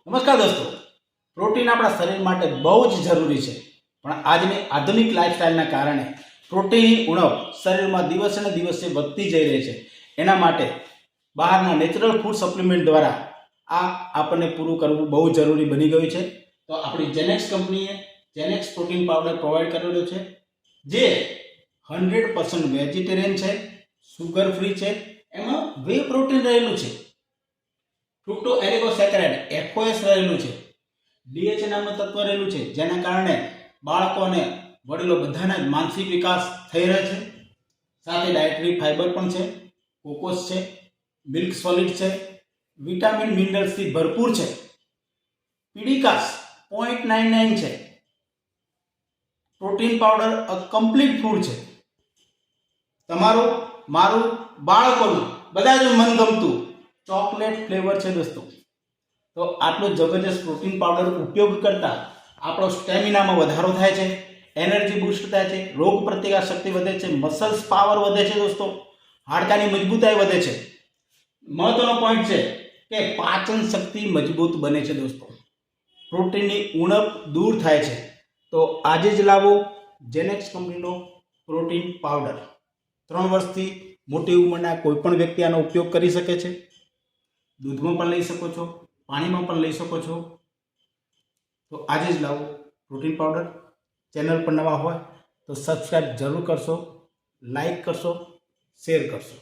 નમસ્કાર દોસ્તો, પ્રોટીન આપણા શરીર માટે બહુ જ જરૂરી છે, પણ આજની આધુનિક લાઈફસ્ટાઈલના કારણે પ્રોટીનની ઉણપ શરીરમાં દિવસે ને દિવસે વધતી જઈ રહી છે. એના માટે બહારના નેચરલ ફૂડ સપ્લિમેન્ટ દ્વારા આ આપણને પૂરું કરવું બહુ જરૂરી બની ગયું છે. તો આપણી જેનેક્સ કંપનીએ જેનેક્સ પ્રોટીન પાવડર પ્રોવાઈડ કરેલો છે, જે 100% વેજીટેરિયન છે, સુગર ફ્રી છે, એમાં વે પ્રોટીન રહેલું છે, ફ્રુક્ટો એલિગોસેકેરાઇડ FOS રહેલું છે, DHA નામનું તત્વ રહેલું છે, જેના કારણે બાળકો અને વડીલો બધાના જ માનસિક વિકાસ થઈ રહે છે. સાથે ડાયટરી ફાઈબર પણ છે, કોકોસ છે, મિલ્ક સોલિડ છે, વિટામિન મિનરલ્સથી ભરપૂર છે, પીડીકાસ 0.99 છે. પ્રોટીન પાવડર અ કમ્પ્લીટ ફૂડ છે. તમારું, મારું, બાળકોનું બધા જ મનગમતું ચોકલેટ ફ્લેવર છે દોસ્તો. તો આટલો જબરજસ્ત પ્રોટીન પાવડર ઉપયોગ કરતા આપણો સ્ટેમિનામાં વધારો થાય છે, એનર્જી બૂસ્ટ થાય છે, રોગ પ્રતિકાર શક્તિ વધે છે, મસલ્સ પાવર વધે છે દોસ્તો, હાડકાની મજબૂતાઈ વધે છે. મહત્વનો પોઈન્ટ છે કે પાચન શક્તિ મજબૂત બને છે દોસ્તો. પ્રોટીનની ઉણપ દૂર થાય છે. તો આજે જ લાવો જેનેક્સ કંપનીનો પ્રોટીન પાવડર. 3 વર્ષથી મોટી ઉંમરના કોઈ પણ વ્યક્તિ આનો ઉપયોગ કરી શકે છે. દૂધમાં પણ લઈ શકો છો, પાણીમાં પણ લઈ શકો છો. તો આજે જ લાવો પ્રોટીન પાવડર. ચેનલ પર નવા હોય તો સબસ્ક્રાઈબ જરૂર કરશો, લાઈક કરશો, શેર કરશો.